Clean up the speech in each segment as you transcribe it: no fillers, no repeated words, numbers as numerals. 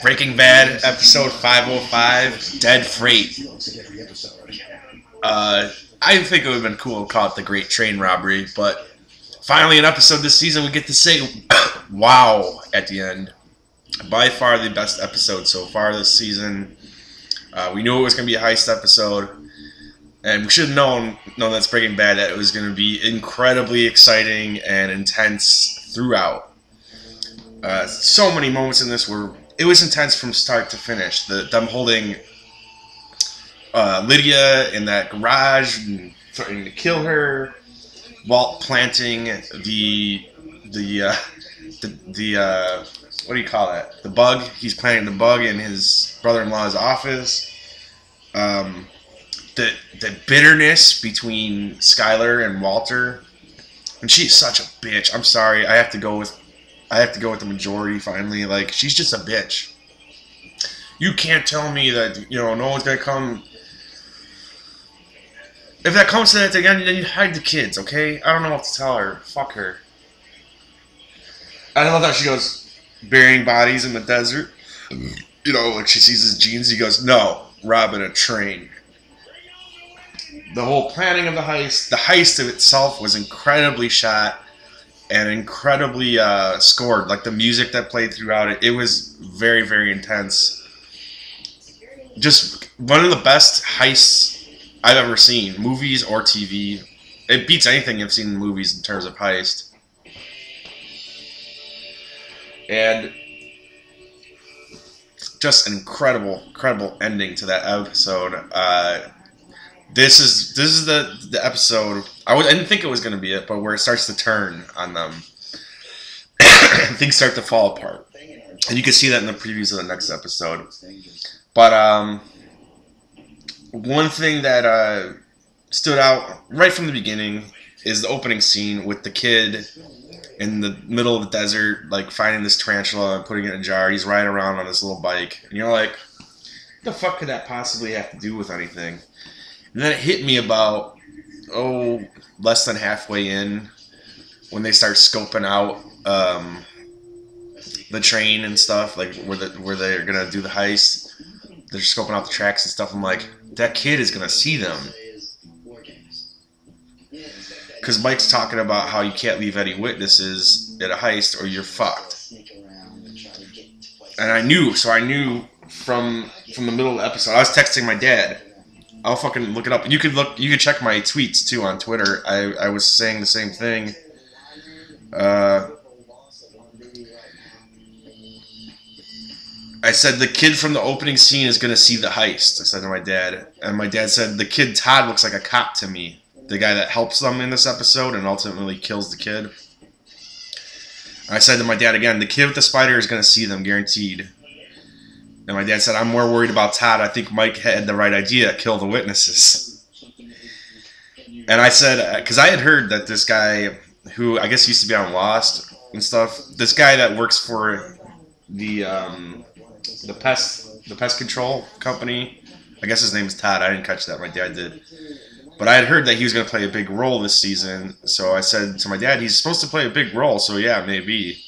Breaking Bad, episode 505, Dead Freight. I think it would have been cool to call it the Great Train Robbery, but finally an episode this season we get to say wow at the end. By far the best episode so far this season. We knew it was going to be a heist episode, and we should have known that's Breaking Bad, that it was going to be incredibly exciting and intense throughout. So many moments in this where it was intense from start to finish. Them holding Lydia in that garage and threatening to kill her, Walt planting the what do you call that? The bug. He's planting the bug in his brother-in-law's office. The bitterness between Skyler and Walter, and she's such a bitch. I'm sorry, I have to go with the majority finally. Like, she's just a bitch. You can't tell me that no one's gonna come. If that comes to that again, then you hide the kids, okay? I don't know what to tell her. Fuck her. I love how she goes burying bodies in the desert. Like she sees his jeans. He goes, no, robbing a train. The whole planning of the heist of itself was incredibly shot and incredibly scored. Like the music that played throughout it was very, very intense. Just one of the best heists I've ever seen, movies or TV. It beats anything I've seen in movies in terms of heist. And just an incredible ending to that episode. This is the episode. I didn't think it was going to be it, but where it starts to turn on them, things start to fall apart, and you can see that in the previews of the next episode. But one thing that stood out right from the beginning is the opening scene with the kid in the middle of the desert, like finding this tarantula and putting it in a jar. He's riding around on this little bike, and you're like, what the fuck could that possibly have to do with anything? And then it hit me about, less than halfway in, when they start scoping out the train and stuff, like where they're gonna do the heist. They're scoping out the tracks and stuff. I'm like, that kid is gonna see them. Because Mike's talking about how you can't leave any witnesses at a heist or you're fucked. And I knew from the middle of the episode. I was texting my dad. I'll fucking look it up. You could check my tweets too on Twitter. I was saying the same thing. I said the kid from the opening scene is gonna see the heist. I said to my dad, and my dad said the kid Todd looks like a cop to me. The guy that helps them in this episode and ultimately kills the kid. I said to my dad again, the kid with the spider is gonna see them, guaranteed. And my dad said, I'm more worried about Todd. I think Mike had the right idea. Kill the witnesses. And I said, because I had heard that this guy, who I guess used to be on Lost and stuff, this guy that works for the pest control company, I guess his name is Todd. I didn't catch that. My dad did. But I had heard that he was going to play a big role this season. So I said to my dad, he's supposed to play a big role. So yeah, maybe.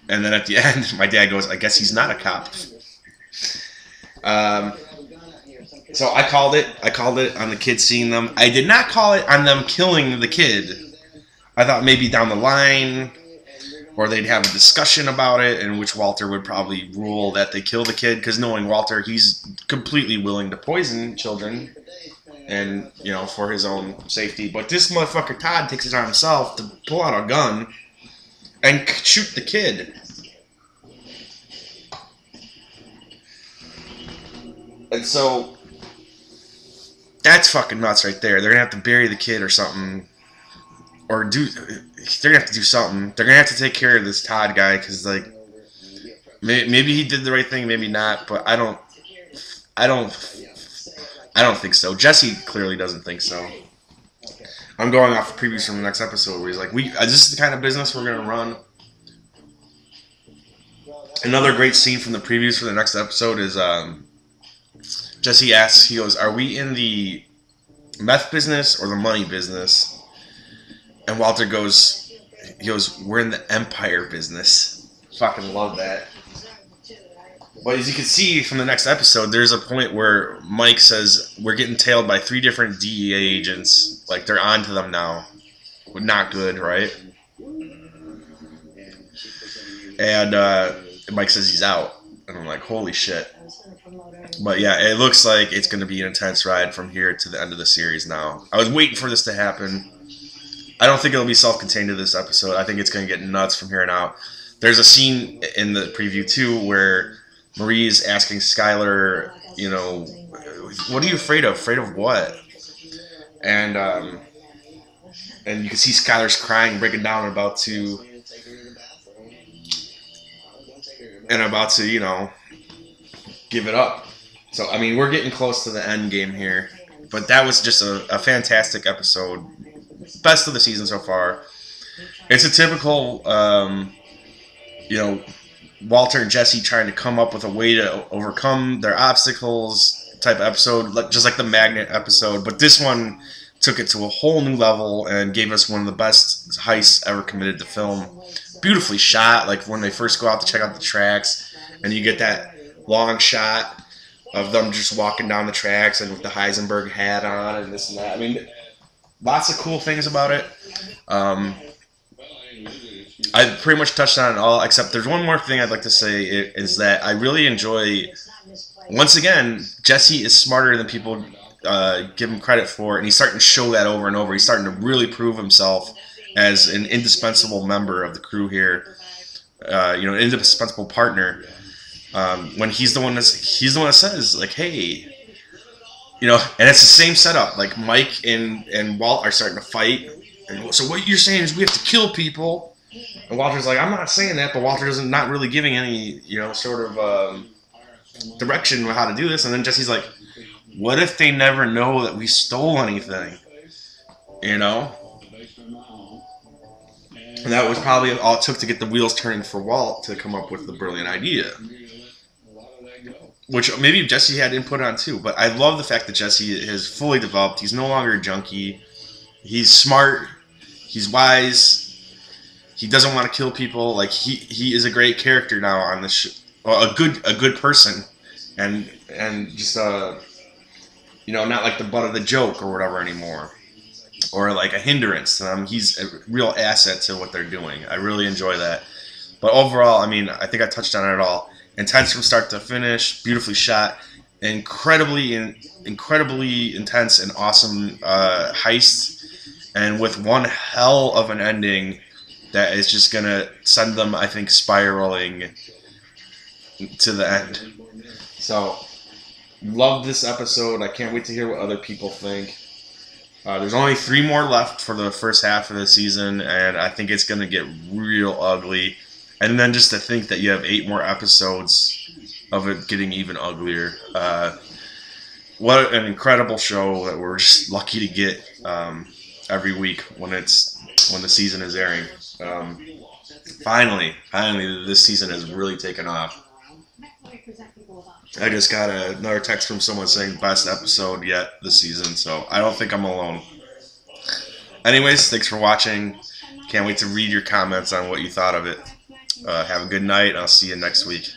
And then at the end, my dad goes, I guess he's not a cop. So I called it. I called it on the kids seeing them. I did not call it on them killing the kid. I thought maybe down the line, or they'd have a discussion about it, in which Walter would probably rule that they kill the kid. Because knowing Walter, he's completely willing to poison children, and for his own safety. But this motherfucker Todd takes it on himself to pull out a gun and shoot the kid. And so, that's fucking nuts right there. They're going to have to bury the kid or something. Or they're going to have to do something. They're going to have to take care of this Todd guy, because, like, maybe he did the right thing, maybe not, but I don't think so. Jesse clearly doesn't think so. I'm going off the previews from the next episode where he's like, this is the kind of business we're going to run. Another great scene from the previews for the next episode is Jesse asks, he goes, are we in the meth business or the money business? And Walter goes, we're in the empire business. Fucking love that. But as you can see from the next episode, there's a point where Mike says we're getting tailed by 3 different DEA agents. Like, they're on to them now. Not good, right? And Mike says he's out. And I'm like, holy shit. But yeah, it looks like it's going to be an intense ride from here to the end of the series now. I was waiting for this to happen. I don't think it'll be self-contained to this episode. I think it's going to get nuts from here on out. There's a scene in the preview, too, where Marie's asking Skyler, you know, what are you afraid of? Afraid of what? And you can see Skyler's crying, breaking down, and about to, you know, give it up. So, I mean, we're getting close to the end game here. But that was just a fantastic episode. Best of the season so far. It's a typical, you know, Walter and Jesse trying to come up with a way to overcome their obstacles type of episode, just like the Magnet episode. But this one took it to a whole new level and gave us one of the best heists ever committed to film. Beautifully shot, like when they first go out to check out the tracks, and you get that long shot of them just walking down the tracks and with the Heisenberg hat on and this and that. I mean, lots of cool things about it. I pretty much touched on it all, except there's one more thing I'd like to say, is that I really enjoy, once again, Jesse is smarter than people give him credit for, and he's starting to show that over and over. He's starting to really prove himself as an indispensable member of the crew here, you know, an indispensable partner. When he's the one that says, like, hey, you know, and it's the same setup. Like Mike and Walt are starting to fight, and so what you're saying is we have to kill people. And Walter's like, I'm not saying that, but Walter doesn't not really giving any, you know, sort of direction on how to do this. And then Jesse's like, what if they never know that we stole anything? You know? And that was probably all it took to get the wheels turning for Walt to come up with the brilliant idea. Which maybe Jesse had input on too. But I love the fact that Jesse has fully developed. He's no longer a junkie. He's smart. He's wise. He doesn't want to kill people. Like he is a great character now on this show. Well, a good person, and just you know, not like the butt of the joke or whatever anymore, or like a hindrance to them. He's a real asset to what they're doing. I really enjoy that. But overall, I mean, I think I touched on it all. Intense from start to finish, beautifully shot, incredibly intense and awesome heist, and with one hell of an ending that is just going to send them, I think, spiraling to the end. So, love this episode. I can't wait to hear what other people think. There's only 3 more left for the first half of the season, and I think it's going to get real ugly. And then just to think that you have 8 more episodes of it getting even uglier. What an incredible show that we're just lucky to get every week when the season is airing. Finally, this season has really taken off. I just got another text from someone saying best episode yet this season, so I don't think I'm alone. Anyways, thanks for watching. Can't wait to read your comments on what you thought of it. Have a good night, and I'll see you next week.